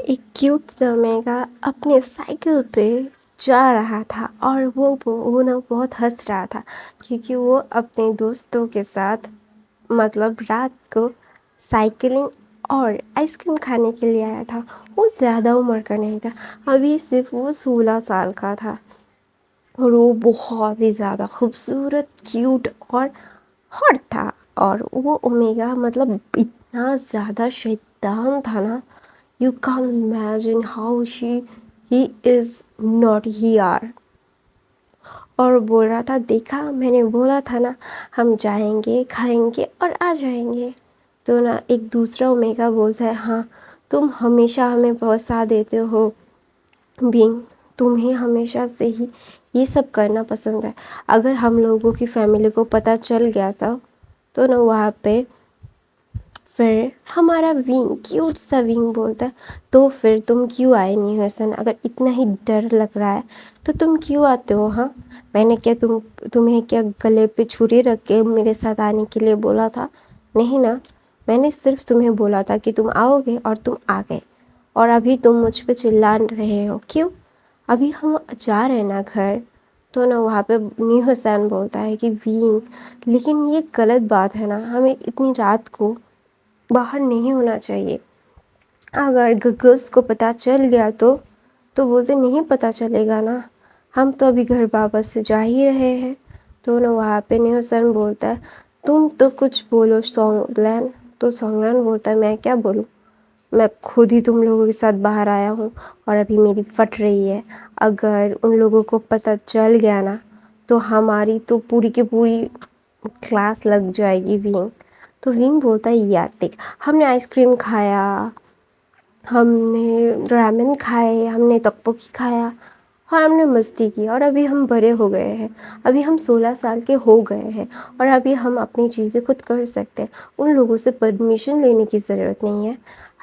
एक क्यूट सा मेगा अपने साइकिल पे जा रहा था और वो ना बहुत हंस रहा था क्योंकि वो अपने दोस्तों के साथ मतलब रात को साइकिलिंग और आइसक्रीम खाने के लिए आया था। वो ज़्यादा उम्र का नहीं था, अभी सिर्फ वो 16 साल का था और वो बहुत ही ज़्यादा खूबसूरत, क्यूट और हॉट था। और वो ओमेगा मतलब इतना ज़्यादा शैतान था ना, you can imagine how he is not here. और बोल रहा था, देखा मैंने बोला था ना, हम जाएंगे खाएंगे और आ जाएंगे। तो ना एक दूसरा ओमेगा बोलता है, हाँ तुम हमेशा हमें पहुँचा देते हो बीइंग, तुम्हें हमेशा से ही ये सब करना पसंद है। अगर हम लोगों की फैमिली को पता चल गया था तो ना वहाँ पे फिर हमारा विंग, क्यूट सा विंग बोलता है, तो फिर तुम क्यों आए नहीं हो सन? अगर इतना ही डर लग रहा है तो तुम क्यों आते हो? हाँ, मैंने क्या तुम्हें क्या गले पे छुरी रख के मेरे साथ आने के लिए बोला था? नहीं ना, मैंने सिर्फ तुम्हें बोला था कि तुम आओगे और तुम आ गए। और अभी तुम मुझ पे चिल्ला रहे हो क्यों? अभी हम जा रहे हैं ना घर। तो ना वहाँ पे न्यू हुसैन बोलता है कि विंग, लेकिन ये गलत बात है ना, हमें इतनी रात को बाहर नहीं होना चाहिए। अगर गग्गस को पता चल गया तो बोलते नहीं पता चलेगा ना, हम तो अभी घर वापस से जा ही रहे हैं। तो ना वहाँ पे न्यूसन बोलता है, तुम तो कुछ बोलो सोंगलैन। तो सोंगलैन बोलता है, मैं क्या बोलूँ, मैं खुद ही तुम लोगों के साथ बाहर आया हूँ और अभी मेरी फट रही है। अगर उन लोगों को पता चल गया ना तो हमारी तो पूरी की पूरी क्लास लग जाएगी विंग। तो विंग बोलता है, यार देख, हमने आइसक्रीम खाया, हमने रामेन खाए, हमने तकपोकी खाया और हमने मस्ती की और अभी हम बड़े हो गए हैं, अभी हम 16 साल के हो गए हैं और अभी हम अपनी चीज़ें खुद कर सकते हैं। उन लोगों से परमिशन लेने की ज़रूरत नहीं है,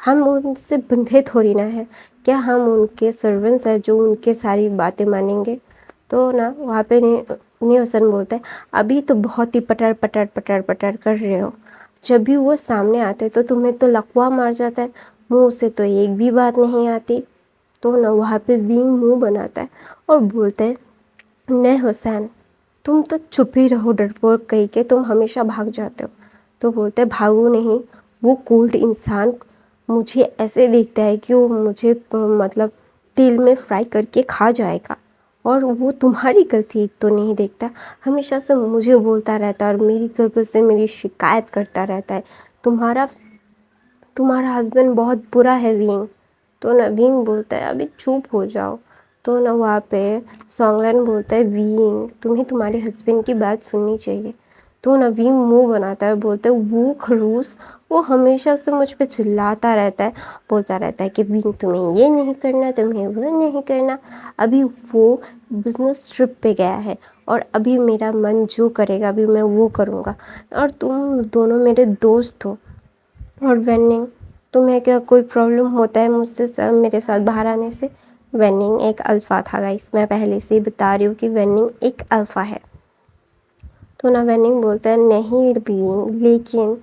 हम उनसे बंधे थोड़ी ना है। क्या हम उनके सर्वेंट्स हैं जो उनके सारी बातें मानेंगे? तो ना वहाँ पे न्यूसन बोलता है, अभी तो बहुत ही पटर पटर पटर पटर कर रहे हो, जब भी वो सामने आते तो तुम्हें तो लकवा मार जाता है, मुंह से तो एक भी बात नहीं आती। तो ना वहाँ पे विंग मुंह बनाता है और बोलता है, नहीं हुसैन, तुम तो चुप ही रहो डरपोक कहीं के, तुम हमेशा भाग जाते हो। तो बोलते है, भागू नहीं, वो कोल्ड इंसान मुझे ऐसे देखता है कि वो मुझे मतलब तेल में फ्राई करके खा जाएगा और वो तुम्हारी गलती तो नहीं देखता, हमेशा से मुझे बोलता रहता है और मेरी गलती से मेरी शिकायत करता रहता है। तुम्हारा हस्बैंड बहुत बुरा है विंग। तो ना विंग बोलता है, अभी चुप हो जाओ। तो ना वहाँ पे सॉन्गलैन बोलता है, विंग तुम्हें तुम्हारे हस्बैंड की बात सुननी चाहिए। तो ना विंग मुंह बनाता है, बोलता है, वो खरूस, वो हमेशा से मुझ पे चिल्लाता रहता है, बोलता रहता है कि विंग तुम्हें ये नहीं करना, तुम्हें वो नहीं करना। अभी वो बिजनेस ट्रिप पे गया है और अभी मेरा मन जो करेगा अभी मैं वो करूँगा और तुम दोनों मेरे दोस्त हो। और वेनिंग, तुम्हें क्या कोई प्रॉब्लम होता है मुझसे मेरे साथ बाहर आने से? वेनिंग एक अल्फ़ा था गाइस, मैं पहले से ही बता रही हूँ कि वेनिंग एक अल्फ़ा है। तो ना वेनिंग बोलता है, नहीं बीइंग, लेकिन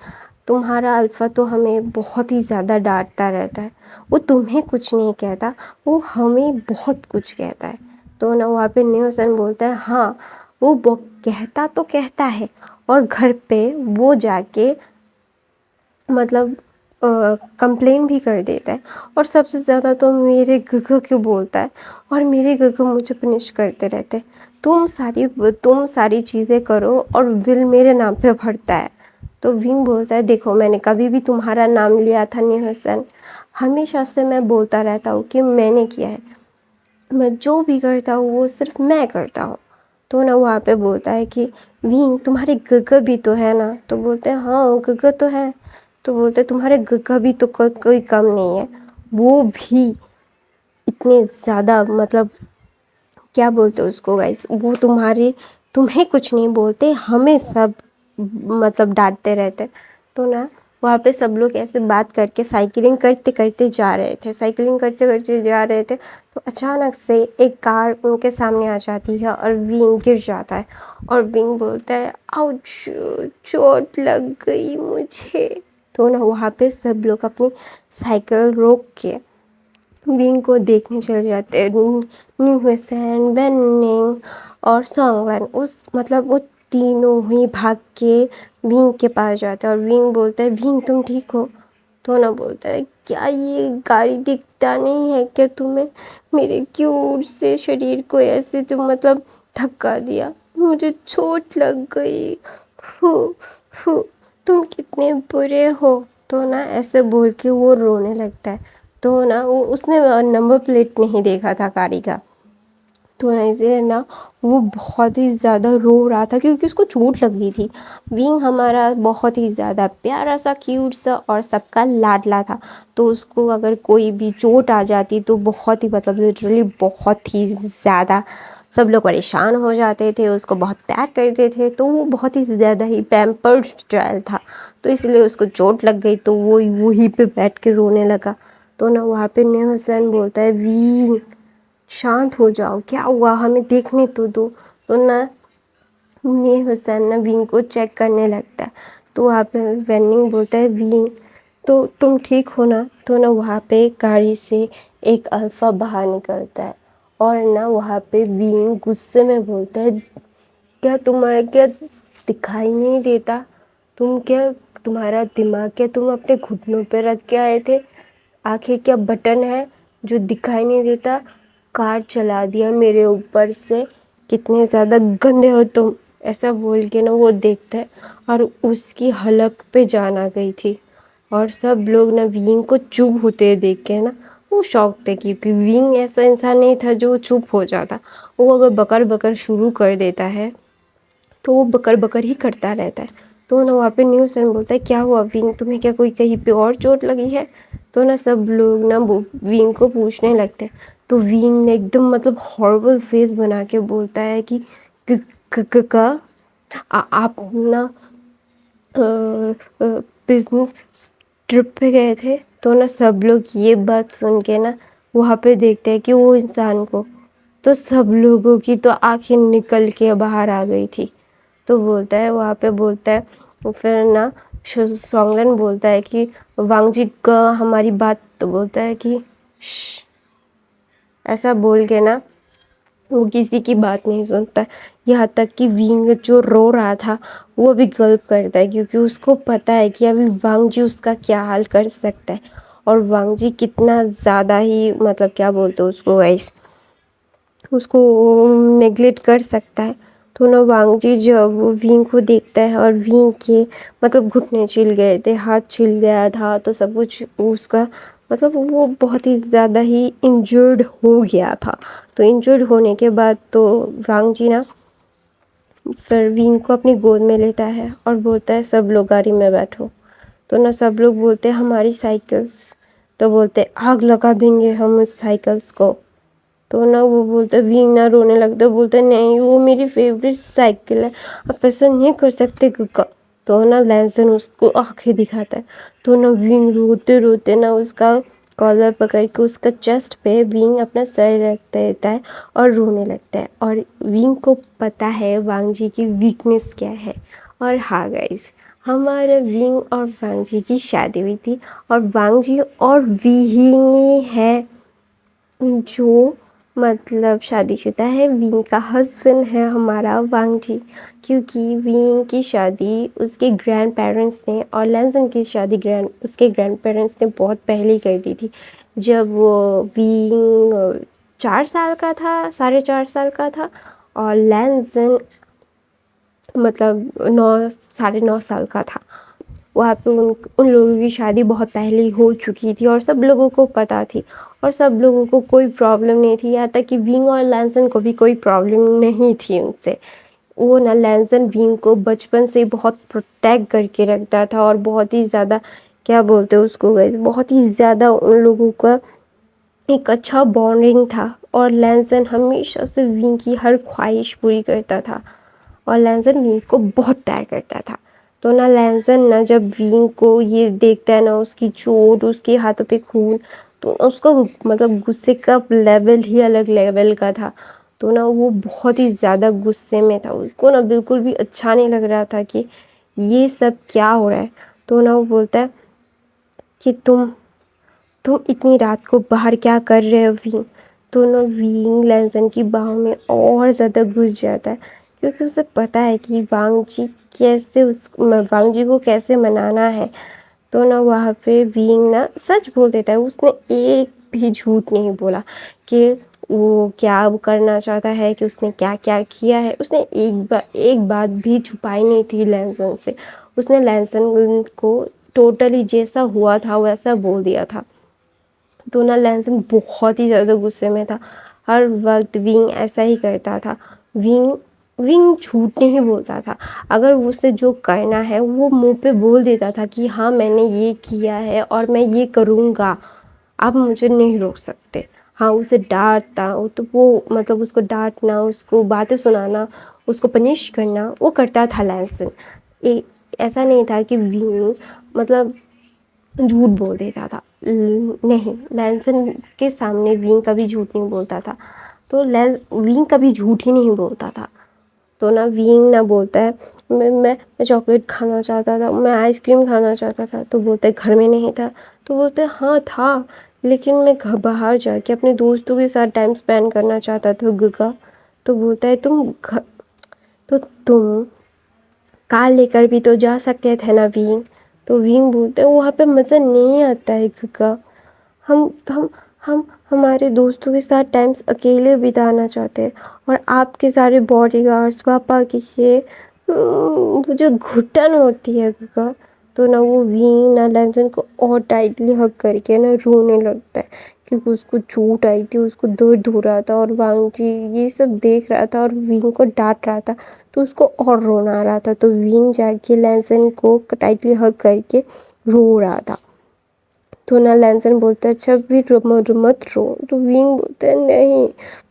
तुम्हारा अल्फ़ा तो हमें बहुत ही ज़्यादा डांटता रहता है, वो तुम्हें कुछ नहीं कहता, वो हमें बहुत कुछ कहता है। तो ना वहाँ पे न्यूसन बोलता है, हाँ वो कहता तो कहता है और घर पे वो जाके मतलब कंप्लेन भी कर देता है और सबसे ज़्यादा तो मेरे गग को बोलता है और मेरे गग मुझे पनिश करते रहते हैं। तुम सारी चीज़ें करो और बिल मेरे नाम पे भरता है। तो विंग बोलता है, देखो मैंने कभी भी तुम्हारा नाम लिया था नहीं हुसैन, हमेशा से मैं बोलता रहता हूँ कि मैंने किया है, मैं जो भी करता हूँ वो सिर्फ मैं करता हूँ। तो ना वहाँ पे बोलता है कि विंग तुम्हारे गग भी तो है ना? तो बोलते हैं, हाँ गग तो है। तो बोलते तुम्हारे गग भी तो कोई कम नहीं है, वो भी इतने ज़्यादा मतलब क्या बोलते हो उसको गाइस, वो तुम्हें कुछ नहीं बोलते, हमें सब मतलब डांटते रहते। तो ना वहाँ पे सब लोग ऐसे बात करके साइकिलिंग करते करते जा रहे थे, साइकिलिंग करते करते जा रहे थे तो अचानक से एक कार उनके सामने आ जाती है और विंग गिर जाता है और विंग बोलता है, आउच, चोट लग गई मुझे। तो ना वहाँ पे सब लोग अपनी साइकिल रोक के विंग को देखने चले जाते हैं। न्यू हुसैन, वेन्निंग और सॉन्गलन, उस मतलब वो तीनों ही भाग के विंग के पास जाते हैं और विंग बोलता है, विंग तुम ठीक हो? तो ना बोलता है, क्या ये गाड़ी दिखता नहीं है क्या तुम्हें? मेरे क्यूट से शरीर को ऐसे तुम मतलब धक्का दिया, मुझे चोट लग गई। फू फू, तुम कितने बुरे हो। तो ना ऐसे बोल के वो रोने लगता है। तो ना वो उसने नंबर प्लेट नहीं देखा था गाड़ी का। तो ना इसे ना वो बहुत ही ज़्यादा रो रहा था क्योंकि उसको चोट लग गई थी। विंग हमारा बहुत ही ज़्यादा प्यारा सा, क्यूट सा और सबका लाडला था। तो उसको अगर कोई भी चोट आ जाती तो बहुत ही मतलब लिटरली बहुत ही ज़्यादा सब लोग परेशान हो जाते थे, उसको बहुत प्यार करते थे। तो वो बहुत ही ज़्यादा ही पैम्पर्ड चाइल्ड था। तो इसलिए उसको चोट लग गई तो वो वहीं पे बैठ के रोने लगा। तो ना वहाँ पे न्यू हुसैन बोलता है, विंग शांत हो जाओ, क्या हुआ, हमें देखने तो दो। तो ना न्यू हुसैन ना विंग को चेक करने लगता है। तो वहाँ पे वेनिंग बोलता है, विंग तो तुम ठीक हो ना? तो ना वहाँ पे गाड़ी से एक अल्फ़ा बाहर निकलता है और ना वहाँ पे विंग गुस्से में बोलता है, क्या तुम्हारे क्या दिखाई नहीं देता? तुम्हारा दिमाग क्या तुम अपने घुटनों पे रख के आए थे? आखिर क्या बटन है जो दिखाई नहीं देता? कार चला दिया मेरे ऊपर से, कितने ज़्यादा गंदे हो तुम। ऐसा बोल के ना वो देखता है और उसकी हलक पे जान आ गई थी। और सब लोग ना विंग को चुप होते देख के ना वो शौक थे, क्योंकि विंग ऐसा इंसान नहीं था जो चुप हो जाता। वो अगर बकर बकर शुरू कर देता है तो वो बकर बकर ही करता रहता है। तो ना वहाँ पे न्यू सन बोलता है, क्या हुआ विंग, तुम्हें क्या कोई कहीं पे और चोट लगी है? तो ना सब लोग ना विंग को पूछने लगते हैं। तो विंग ने एकदम मतलब हॉरिबल फेस बना के बोलता है कि क, क, क, क, आप ना बिजनेस ट्रिप पे गए थे? तो ना सब लोग ये बात सुन के ना वहाँ पे देखते हैं कि वो इंसान को, तो सब लोगों की तो आंखें निकल के बाहर आ गई थी। तो बोलता है वहाँ पे बोलता है, फिर ना सॉन्गलन बोलता है कि वांगजी का हमारी बात, तो बोलता है कि ऐसा बोल के ना वो किसी की बात नहीं सुनता। यहाँ तक कि विंग जो रो रहा था वो भी गल्प करता है, क्योंकि उसको पता है कि अभी वांग जी उसका क्या हाल कर सकता है और वांग जी कितना ज़्यादा ही मतलब क्या बोलते हैं उसको गाइस, उसको नेगलेक्ट कर सकता है। तो ना वांग जी जब विंग को देखता है और विंग के मतलब घुटने छिल गए थे, हाथ छिल गया था, तो सब कुछ उसका मतलब वो बहुत ही ज़्यादा ही इंजर्ड हो गया था। तो इंजर्ड होने के बाद तो वांग जी ना फिर विंग को अपनी गोद में लेता है और बोलता है, सब लोग गाड़ी में बैठो। तो ना सब लोग बोलते हैं, हमारी साइकिल्स। तो बोलते आग लगा देंगे हम उस साइकिल्स को। तो ना वो बोलता, विंग ना रोने लगता, बोलता नहीं वो मेरी फेवरेट साइकिल है, आप ऐसा नहीं कर सकते कुका। तो ना लैंसन उसको आंखें दिखाता है। तो ना विंग रोते रोते ना उसका कॉलर पकड़ के उसका चेस्ट पे विंग अपना सर रख देता है और रोने लगता है। और विंग को पता है वांग जी की वीकनेस क्या है। और हाँ गाइस, हमारे विंग और वांग जी की शादी हुई थी और वांग जी और विंग है जो मतलब शादीशुदा है। विंग का हस्बैंड है हमारा वांग जी, क्योंकि विंग की शादी उसके ग्रैंड पेरेंट्स ने और लैंसन की शादी उसके ग्रैंड पेरेंट्स ने बहुत पहले ही कर दी थी, जब वो विंग 4 साल का था, 4.5 साल का था, और लैंसन मतलब 9 साढ़े 9 साल का था। वहाँ पे उन लोगों की शादी बहुत पहले ही हो चुकी थी और सब लोगों को पता थी और सब लोगों को कोई प्रॉब्लम नहीं थी। यहाँ तक कि विंग और लैंसन को भी कोई प्रॉब्लम नहीं थी उनसे। वो ना लैंसन विंग को बचपन से बहुत प्रोटेक्ट करके रखता था और बहुत ही ज़्यादा क्या बोलते हैं उसको गाइस, बहुत ही ज़्यादा उन लोगों का एक अच्छा बॉन्डिंग था। और लैंसन हमेशा से विंग की हर ख्वाहिश पूरी करता था और लैंसन विंग को बहुत प्यार करता था। तो ना लैंसन ना जब विंग को ये देखता है ना उसकी चोट, उसके हाथों पे खून, तो उसका मतलब गुस्से का लेवल ही अलग लेवल का था। तो ना वो बहुत ही ज़्यादा गुस्से में था, उसको ना बिल्कुल भी अच्छा नहीं लग रहा था कि ये सब क्या हो रहा है। तो ना वो बोलता है कि तुम इतनी रात को बाहर क्या कर रहे हो विंग। तो ना विंग लैंसन की बाहों में और ज़्यादा घुस जाता है, क्योंकि उसे पता है कि वांग जी को कैसे मनाना है। तो ना वहाँ पे विंग ना सच बोल देता है, उसने एक भी झूठ नहीं बोला कि वो क्या करना चाहता है, कि उसने क्या क्या किया है। उसने एक बात भी छुपाई नहीं थी लैंसन से। उसने लैंसन को टोटली जैसा हुआ था वैसा बोल दिया था। तो ना लैंसन बहुत ही ज़्यादा गुस्से में था। हर वक्त विंग ऐसा ही करता था। विंग विंग झूठ नहीं बोलता था। अगर उसे जो करना है वो मुंह पे बोल देता था कि हाँ मैंने ये किया है और मैं ये करूँगा, आप मुझे नहीं रोक सकते। हाँ उसे डांटता, तो वो मतलब उसको डांटना, उसको बातें सुनाना, उसको पनिश करना वो करता था लैंसन। ऐसा नहीं था कि विंग मतलब झूठ बोल देता था। नहीं, लैंसन के सामने विंग कभी झूठ नहीं बोलता था। तो विंग कभी झूठ ही नहीं बोलता था। तो ना विंग ना बोलता है मैं चॉकलेट खाना चाहता था, मैं आइसक्रीम खाना चाहता था। तो बोलता है घर में नहीं था। तो बोलते हैं हाँ था, लेकिन मैं बाहर जाके अपने दोस्तों के साथ टाइम स्पेंड करना चाहता था गुगा। तो बोलता है तो तुम कार लेकर भी तो जा सकते थे ना विंग। तो विंग बोलते हैं वहाँ पे मज़ा नहीं आता है गुगा। हम हमारे दोस्तों के साथ टाइम्स अकेले बिताना चाहते हैं, और आपके सारे बॉडीगार्ड्स पापा के ये मुझे घुटन होती है गुगा। तो ना वो विंग ना लैंसन को और टाइटली हग करके ना रोने लगता है, क्योंकि उसको चोट आई थी, उसको दर्द हो रहा था, और वांग जी ये सब देख रहा था और विंग को डांट रहा था। तो उसको और रोना आ रहा था। तो विंग जाके लैंसन को टाइटली हग करके रो रहा था। तो ना लैंसन बोलता है अच्छा भी मत रो। तो विंग बोलता है नहीं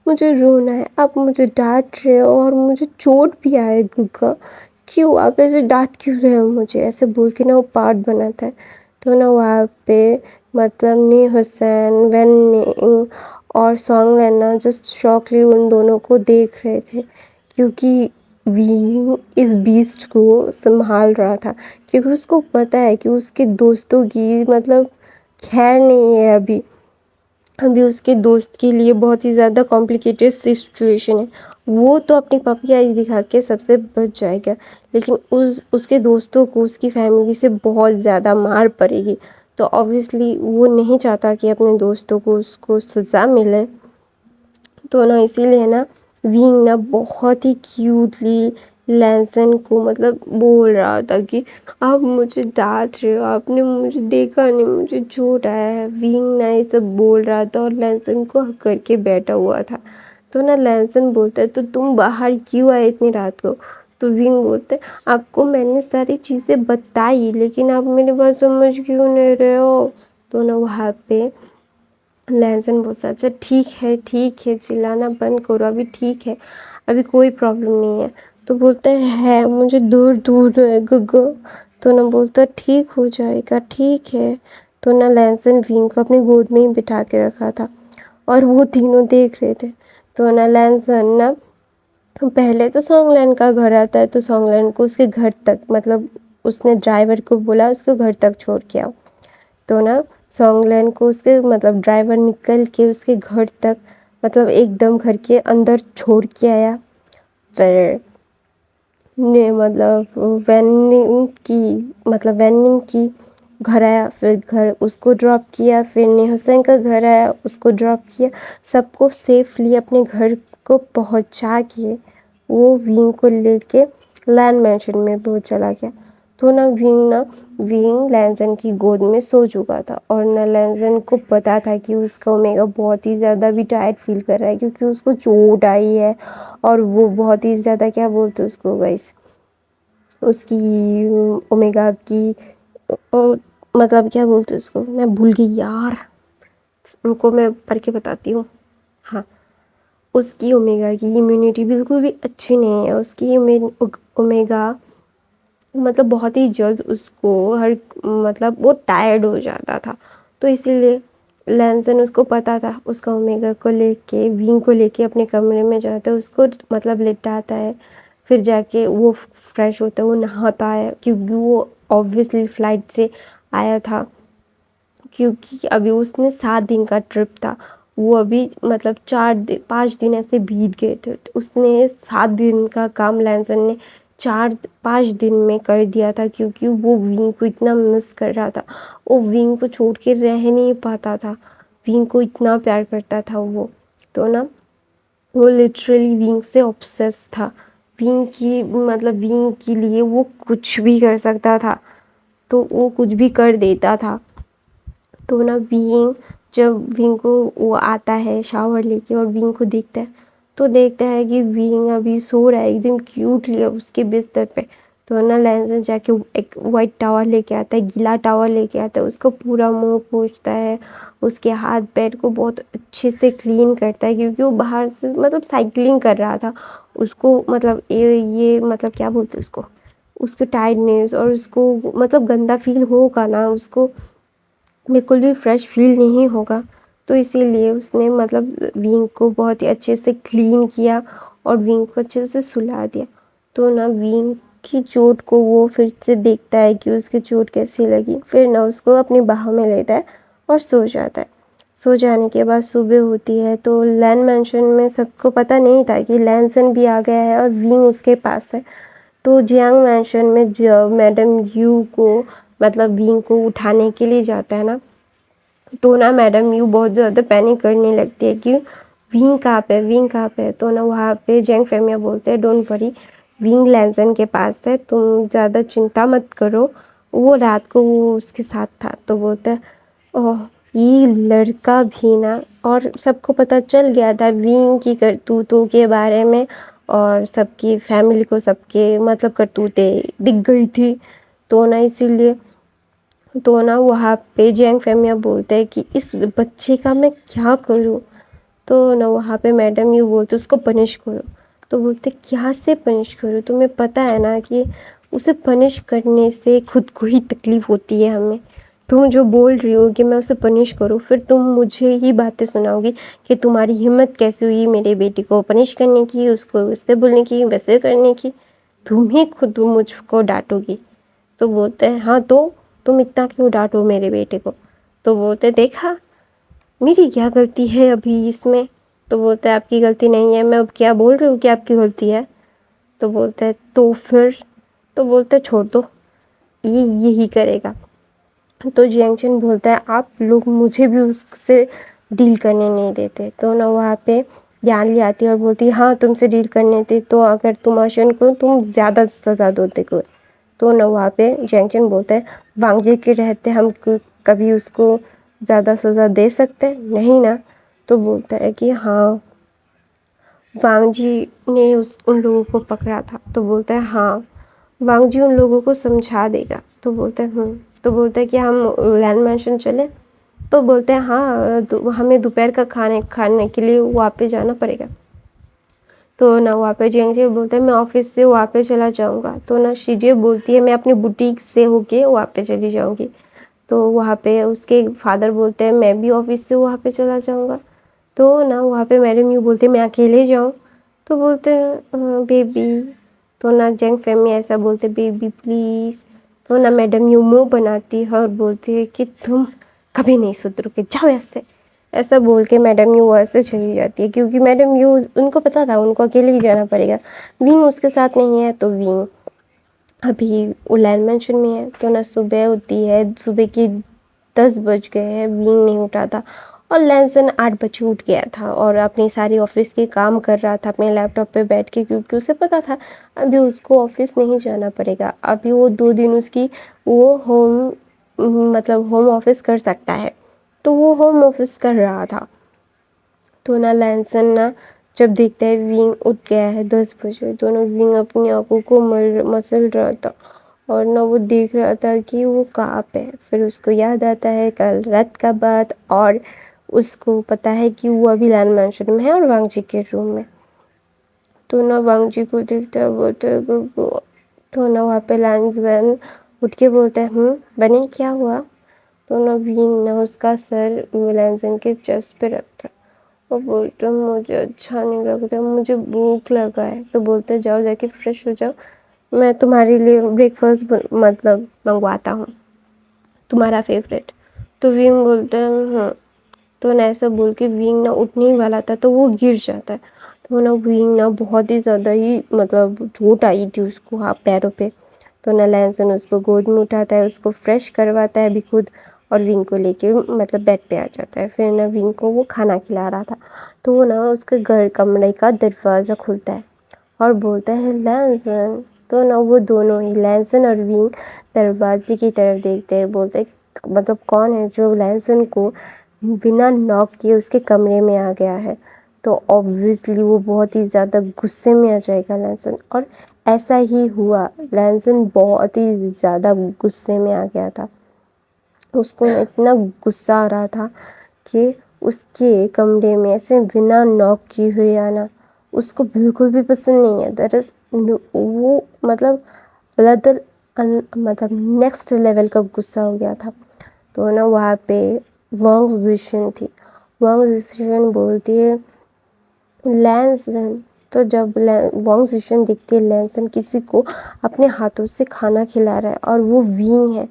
मुझे रोना है, आप मुझे डांट रहे हो और मुझे चोट भी आए गुग्गा, क्यों आप ऐसे डांट क्यों रहे हो मुझे, ऐसे बोल के ना वो पार्ट बनाता है। तो ना वहाँ पे मतलब नी हुसैन वैन निंग और सॉन्ग लेना जस्ट शॉकली उन दोनों को देख रहे थे, क्योंकि विंग इस बीस्ट को संभाल रहा था, क्योंकि उसको पता है कि उसके दोस्तों की मतलब खैर नहीं है। अभी उसके दोस्त के लिए बहुत ही ज़्यादा कॉम्प्लिकेटेड सिचुएशन है। वो तो अपनी पपी आई दिखा के सबसे बच जाएगा, लेकिन उसके दोस्तों को उसकी फैमिली से बहुत ज़्यादा मार पड़ेगी। तो ऑब्वियसली वो नहीं चाहता कि अपने दोस्तों को उसको सज़ा मिले। तो ना इसीलिए ना विंग ना बहुत ही क्यूटली लैंसन को मतलब बोल रहा था कि आप मुझे डांट रहे हो, आपने मुझे देखा नहीं, मुझे चोट आया है। विंग ना ये सब बोल रहा था और लैंसन को हक करके बैठा हुआ था। तो ना लैंसन बोलता है तो तुम बाहर क्यों आए इतनी रात को। तो विंग बोलते हैं आपको मैंने सारी चीज़ें बताई, लेकिन आप मेरी बात समझ क्यों नहीं रहे हो। तो ना वहाँ पे लैंसन बोलता अच्छा ठीक है चिल्लाना बंद करो, अभी ठीक है, अभी कोई प्रॉब्लम नहीं है। तो बोलते है मुझे दूर दूर है गग्गा। तो ना बोलता ठीक हो जाएगा ठीक है। तो ना लैंसन विंग को अपनी गोद में ही बिठा के रखा था और वो तीनों देख रहे थे। तो ना लैंसन ना पहले तो सॉन्गलैंड का घर आता है, तो सॉन्गलैंड को उसके घर तक मतलब उसने ड्राइवर को बोला उसको घर तक छोड़ के आओ। तो ना सॉन्गलैंड को उसके मतलब ड्राइवर निकल के उसके घर तक मतलब एकदम घर के अंदर छोड़ के आया। फिर ने मतलब वैनिंग की घर आया, फिर घर उसको ड्रॉप किया, फिर ने हुसैन का घर आया उसको ड्रॉप किया। सबको सेफली अपने घर को पहुंचा के वो विंग को लेके लैंड मैंशन में वो चला गया। तो ना विंग लैंसन की गोद में सो चुका था, और ना लैंसन को पता था कि उसका ओमेगा बहुत ही ज़्यादा भी टायर्ड फील कर रहा है, क्योंकि उसको चोट आई है और वो बहुत ही ज़्यादा क्या बोलते उसको गाइस उसकी ओमेगा की मतलब क्या बोलते उसको मैं भूल गई यार, रुको मैं पढ़ के बताती हूँ। हाँ उसकी ओमेगा की इम्यूनिटी बिल्कुल भी अच्छी नहीं है। उसकी ओमेगा मतलब बहुत ही जल्द उसको हर मतलब वो टायर्ड हो जाता था। तो इसीलिए लैंसन उसको पता था, उसका ओमेगा को लेके विंग को लेके अपने कमरे में जाता है, उसको मतलब लेटाता है, फिर जाके वो फ्रेश होता है, वो नहाता है, क्योंकि वो ऑब्वियसली फ़्लाइट से आया था। क्योंकि अभी उसने 7 दिन का ट्रिप था, वो अभी मतलब 5 दिन ऐसे बीत गए थे। तो उसने 7 दिन का काम लैंसन ने 4-5 दिन में कर दिया था, क्योंकि वो विंग को इतना मिस कर रहा था। वो विंग को छोड़ के रह नहीं पाता था, विंग को इतना प्यार करता था वो। तो ना वो लिटरली विंग से ऑब्सेस था, विंग की मतलब विंग के लिए वो कुछ भी कर सकता था, तो वो कुछ भी कर देता था। तो ना विंग, जब विंग को वो आता है शावर लेके और विंग को देखता है, तो देखता है कि विंग अभी सो रहा है एकदम क्यूटली उसके बिस्तर पे। तो ना लैंसन जाके एक वाइट टॉवल लेके आता है, गीला टॉवल लेके आता है, उसको पूरा मुंह पोंछता है, उसके हाथ पैर को बहुत अच्छे से क्लीन करता है, क्योंकि वो बाहर से मतलब साइकिलिंग कर रहा था। उसको मतलब ये मतलब क्या बोलते हैं उसको, उसके टायर्डनेस और उसको मतलब गंदा फील होगा ना, उसको बिल्कुल भी फ्रेश फील नहीं होगा। तो इसीलिए उसने मतलब विंग को बहुत ही अच्छे से क्लीन किया और विंग को अच्छे से सुला दिया। तो ना विंग की चोट को वो फिर से देखता है कि उसकी चोट कैसी लगी, फिर ना उसको अपनी बाहों में लेता है और सो जाता है। सो जाने के बाद सुबह होती है, तो लैन मैंशन में सबको पता नहीं था कि लैनसन भी आ गया है और विंग उसके पास है। तो जियांग मैंशन में जब मैडम यू को मतलब विंग को उठाने के लिए जाता है ना, तो ना मैडम यू बहुत ज़्यादा पैनिक करने लगती है कि विंग कहाँ पे, विंग कहाँ पे। तो ना वहाँ पे जैंग फेमिया बोलते हैं, डोंट वरी, विंग लैंसन के पास है, तुम ज़्यादा चिंता मत करो, वो रात को वो उसके साथ था। तो बोलते हैं ओह, ये लड़का भी ना, और सबको पता चल गया था विंग की करतूतों के बारे में, और सबकी फैमिली को सबके मतलब करतूतें दिख गई थी। तो ना इसीलिए तो ना वहाँ पे जियांग फेमिया बोलते हैं कि इस बच्चे का मैं क्या करूँ। तो ना वहाँ पे मैडम यू बोलते उसको पनिश करो। तो बोलते क्या से पनिश करो, तुम्हें पता है ना कि उसे पनिश करने से खुद को ही तकलीफ़ होती है हमें। तुम जो बोल रही हो कि मैं उसे पनिश करूँ, फिर तुम मुझे ही बातें सुनाओगी कि तुम्हारी हिम्मत कैसे हुई मेरे बेटी को पनिश करने की, उसको ऐसे बोलने की, वैसे करने की, तुम ही खुद मुझको डांटोगी। तो बोलते हैं हाँ, तो तुम इतना क्यों डांटो मेरे बेटे को। तो बोलते देखा मेरी क्या गलती है अभी इसमें। तो बोलते आपकी गलती नहीं है, मैं अब क्या बोल रही हूँ कि आपकी गलती है। तो बोलते हैं तो फिर, तो बोलते छोड़ दो, ये यही करेगा। तो जियांगचन बोलता है आप लोग मुझे भी उससे डील करने नहीं देते। तो ना वहाँ पे ज्ञान ली आती है और बोलती है हाँ तुमसे डील करने थे, तो अगर तुम अशन को तुम ज़्यादा सज़ा दोगे को। तो ना वहाँ पे जियांगचन बोलता है वांगजी के रहते हम कभी उसको ज़्यादा सज़ा दे सकते नहीं ना। तो बोलता है कि हाँ वांगजी ने उन लोगों को पकड़ा था। तो बोलता है हाँ वांगजी उन लोगों को समझा देगा। तो बोलते हैं तो बोलते हैं कि हम लैंड मैंशन चले। तो बोलते हैं हाँ हमें दोपहर का खाने के लिए वहाँ पे जाना पड़ेगा। तो ना वहाँ पे जियांगजे बोलता है मैं ऑफिस से वहाँ पे चला जाऊँगा। तो ना शीजे बोलती है मैं अपनी बुटीक से होके वहाँ पे चली जाऊँगी। तो वहाँ पे उसके फादर बोलते हैं मैं भी ऑफिस से वहाँ पे चला जाऊँगा। तो ना वहाँ पे मैडम यू बोलते हैं मैं अकेले जाऊँ। तो बोलते हैं बेबी। तो ना जैंग फैमिली ऐसा बोलते बेबी प्लीज़। तो ना मैडम यू मुँह बनाती है और बोलती है कि तुम कभी नहीं सुधरोगे, जाओ ऐसे। ऐसा बोल के मैडम यू वहाँ से चली जाती है, क्योंकि मैडम यू उनको पता था उनको अकेले ही जाना पड़ेगा, विंग उसके साथ नहीं है। तो विंग अभी वो लैंड मैंशन में है। तो ना सुबह होती है, सुबह की 10 बज गए हैं, विंग नहीं उठा था और लैंसन 8 बजे उठ गया था और अपनी सारी ऑफिस के काम कर रहा था अपने लैपटॉप पे बैठ के, क्योंकि उसे पता था अभी उसको ऑफिस नहीं जाना पड़ेगा। अभी वो 2 दिन उसकी वो मतलब होम ऑफिस कर सकता है, तो वो होम ऑफिस कर रहा था। तो ना लैंसन ना जब देखता है विंग उठ गया है 10 बजे, तो ना विंग अपनी आंखों को मसल रहा था और ना वो देख रहा था कि वो कहाँ पे है। फिर उसको याद आता है कल रात का बात, और उसको पता है कि वो अभी लैंड मैंशन में है और वांगजी के रूम में। तो ना वांगजी को देखता है, बोलता है गुगु। तो ना वहाँ पे लैंसन उठ के बोलता है बनी क्या हुआ। तो ना विंग ना उसका सर लैंसन के चेस्ट पे रखता है और बोलते मुझे अच्छा नहीं लग रहा, मुझे भूख लगा है। तो बोलते जाओ जाके फ्रेश हो जाओ, मैं तुम्हारे लिए ब्रेकफास्ट मतलब मंगवाता हूँ, तुम्हारा फेवरेट। तो विंग बोलता है हाँ। तो ना ऐसा बोल के विंग ना उठने ही वाला था तो वो गिर जाता है। तो ना विंग ना बहुत ही ज़्यादा ही मतलब चोट आई थी उसको हाथ पैरों पे। तो ना लैंसन उसको गोद में उठाता है, उसको फ्रेश करवाता है अभी खुद, और विंग को लेके मतलब बेड पे आ जाता है। फिर ना विंग को वो खाना खिला रहा था तो वो ना उसके घर कमरे का दरवाज़ा खुलता है और बोलता है लैंसन। तो ना वो दोनों ही लैंसन और विंग दरवाजे की तरफ देखते हैं, बोलते हैं मतलब कौन है जो लैंसन को बिना नॉक किए उसके कमरे में आ गया है। तो ऑब्वियसली वो बहुत ही ज़्यादा गुस्से में आ जाएगा लैंसन, और ऐसा ही हुआ। लैंसन बहुत ही ज़्यादा गुस्से में आ गया था। उसको इतना गुस्सा आ रहा था कि उसके कमरे में ऐसे बिना नॉक किए हुए आना उसको बिल्कुल भी पसंद नहीं है। दैट इज़ वो मतलब अलग मतलब नेक्स्ट लेवल का गुस्सा हो गया था। तो ना वहाँ पे वांग जिशन थी। वांग जिशन बोलती है लैंसन। तो जब वांग जिशन देखती है लैंसन किसी को अपने हाथों से खाना खिला रहा है और वो विंग है,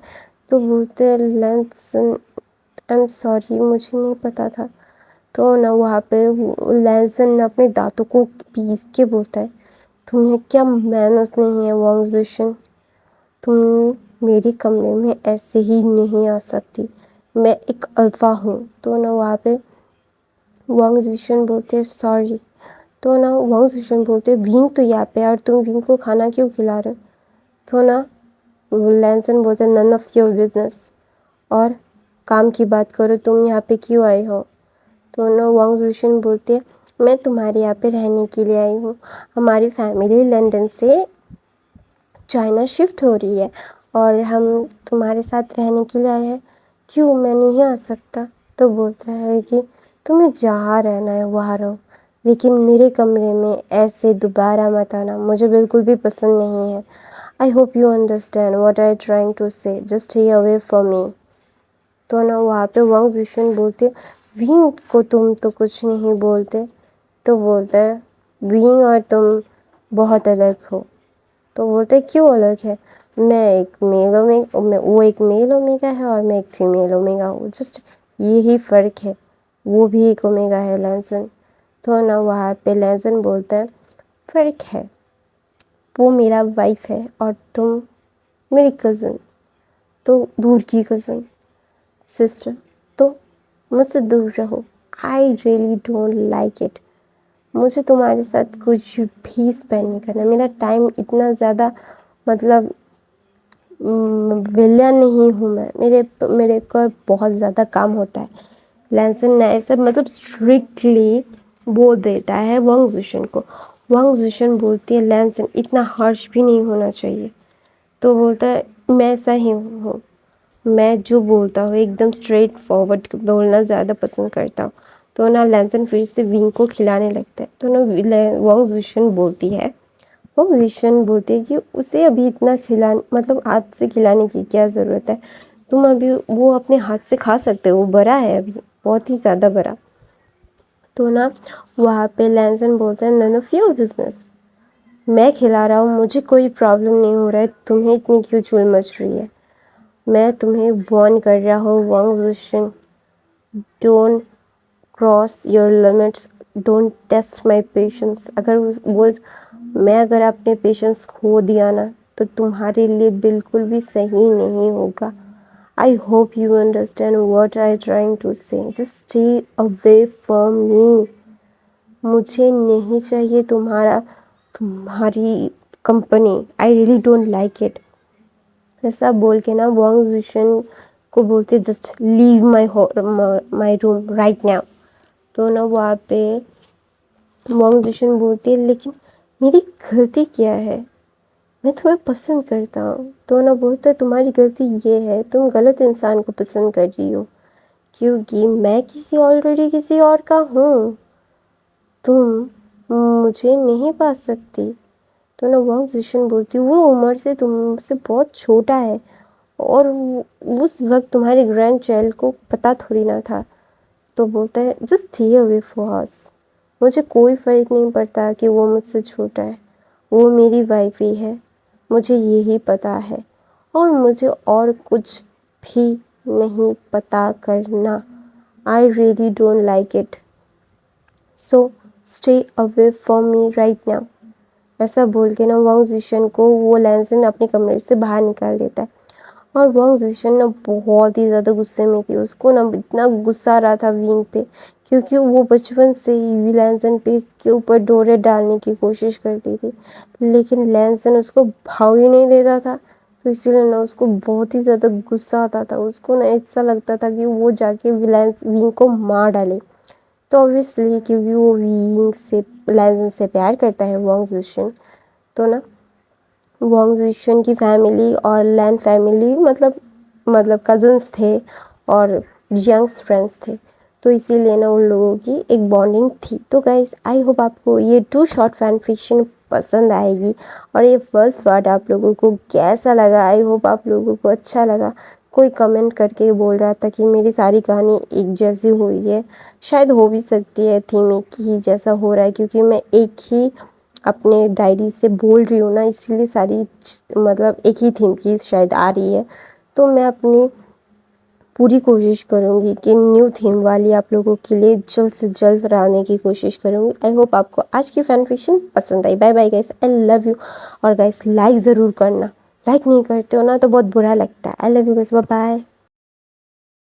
तो बोलते हैं लैंसन आई एम सॉरी, मुझे नहीं पता था। तो ना वहाँ पे लैंसन अपने दांतों को पीस के बोलता है तुम्हें क्या मैनर्स नहीं है वांग जिशन, तुम मेरे कमरे में ऐसे ही नहीं आ सकती, मैं एक अल्फ़ा हूँ। तो ना वहाँ पे वांग जिशन बोलते हैं सॉरी। तो ना वांग जिशन बोलते हैं विंग तो यहाँ पे है और तुम विंग को खाना क्यों खिला रहे हो। तो ना लैंसन बोलते हैं नन ऑफ योर बिजनेस, और काम की बात करो, तुम यहाँ पे क्यों आए हो। तो ना वांग जिशन बोलते हैं मैं तुम्हारे यहाँ पे रहने के लिए आई हूँ, हमारी फैमिली लंदन से चाइना शिफ्ट हो रही है और हम तुम्हारे साथ रहने के लिए आए हैं, क्यों मैं नहीं आ सकता। तो बोलता है कि तुम्हें जहाँ रहना है वहाँ रहो, लेकिन मेरे कमरे में ऐसे दोबारा मत आना, मुझे बिल्कुल भी पसंद नहीं है। I hope you understand what I trying to say, just stay away from me. तो ना वहाँ पे वांग जिशन बोलते विंग को तुम तो कुछ नहीं बोलते। तो बोलता है विंग और तुम बहुत अलग हो। तो बोलते क्यों अलग है, मैं एक मेल ओमेगा, मैं वो एक मेल ओमेगा है और मैं एक फीमेल ओमेगा हूँ, जस्ट यही फ़र्क है, वो भी एक ओमेगा है लैंसन। तो ना वहाँ पे लैंसन बोलता है फ़र्क है, वो मेरा वाइफ है और तुम मेरी कज़न, तो दूर की कज़न सिस्टर, तो मुझसे दूर रहो। आई रियली डोंट लाइक इट, मुझे तुम्हारे साथ कुछ भी स्पेंड नहीं करना, मेरा टाइम इतना ज़्यादा मतलब विलियन नहीं हूँ मैं, मेरे को बहुत ज़्यादा काम होता है। लैंसन ने ऐसा मतलब स्ट्रिक्टली बोल देता है वांग जिशन को। वांग जिशन बोलती है लैंसन इतना हार्श भी नहीं होना चाहिए। तो बोलता है मैं ऐसा ही हूँ, मैं जो बोलता हूँ एकदम स्ट्रेट फॉरवर्ड बोलना ज़्यादा पसंद करता हूँ। तो ना लैंसन फिर से विंग को खिलाने लगता है। तो ना वांग जिशन बोलती है, वो जिशन बोलती है कि उसे अभी इतना मतलब हाथ से खिलाने की क्या ज़रूरत है, तुम अभी वो अपने हाथ से खा सकते हो, वो बड़ा है अभी, बहुत ही ज़्यादा बड़ा। तो ना वहाँ पे लैंसन बोलता है नन ऑफ योर बिजनेस, मैं खिला रहा हूँ, मुझे कोई प्रॉब्लम नहीं हो रहा है, तुम्हें इतनी क्यों चुल मच रही है। मैं तुम्हें वार्न कर रहा हूँ Wang Jishan, don't cross your limits, don't test my patience. मैं अगर अपने पेशेंस खो दिया ना तो तुम्हारे लिए बिल्कुल भी सही नहीं होगा। I hope you understand what I trying to say, just stay away from me, मुझे नहीं चाहिए तुम्हारी company, I really don't like it. ऐसा बोल के ना वांग जिशन को बोलते just leave my room right now. तो ना वहाँ पे वांग जिशन बोलती है लेकिन मेरी गलती क्या है, मैं तुम्हें पसंद करता हूँ। तो ना बोलता है तुम्हारी गलती ये है, तुम गलत इंसान को पसंद कर रही हो, क्योंकि मैं ऑलरेडी किसी और का हूँ, तुम मुझे नहीं पा सकती। तो ना वांग जिशन बोलती वो उम्र से तुमसे बहुत छोटा है और उस वक्त तुम्हारे ग्रैंड चाइल्ड को पता थोड़ी ना था। तो बोलता है just stay away from us, मुझे कोई फ़र्क नहीं पड़ता कि वो मुझसे छोटा है, वो मेरी वाइफ ही है, मुझे यही पता है और मुझे और कुछ भी नहीं पता करना। आई really don't like it, so stay away from me right now. ऐसा बोल के ना वांग जिशन को वो लैंसन अपने कमरे से बाहर निकाल देता है। और वांग जिशन ना बहुत ही ज़्यादा गुस्से में थी। उसको ना इतना गुस्सा आ रहा था विंग पे, क्योंकि वो बचपन से ही लैंसन पे के ऊपर डोरे डालने की कोशिश करती थी, लेकिन लैंसन उसको भाव ही नहीं देता था। तो इसीलिए ना उसको बहुत ही ज़्यादा गुस्सा आता था। उसको ना ऐसा लगता था कि वो जाके विंग को मार डाले। तो ऑब्वियसली क्योंकि वो विंग से लैंसन से प्यार करता है वांग जिशन, तो ना वांग जिशन की फैमिली और लैन फैमिली मतलब कज़न्स थे और यंग्स फ्रेंड्स थे। तो इसीलिए ना उन लोगों की एक बॉन्डिंग थी। तो गाइस आई होप आपको ये 2 शॉर्ट फैन फिक्शन पसंद आएगी। और ये फर्स्ट पार्ट आप लोगों को कैसा लगा? आई होप आप लोगों को अच्छा लगा। कोई कमेंट करके बोल रहा था कि मेरी सारी कहानी एक जैसी हो रही है। शायद हो भी सकती है, थीम एक ही जैसा हो रहा है, क्योंकि मैं एक ही अपने डायरी से बोल रही हूँ ना, इसीलिए सारी मतलब एक ही थीम की शायद आ रही है। तो मैं अपनी पूरी कोशिश करूँगी कि न्यू थीम वाली आप लोगों के लिए जल्द से जल्द लाने की कोशिश करूँगी। आई होप आपको आज की फैन फिक्शन पसंद आई। Bye bye guys, I love you. और गाइस लाइक ज़रूर करना, लाइक नहीं करते हो ना तो बहुत बुरा लगता है। I love you guys, bye bye.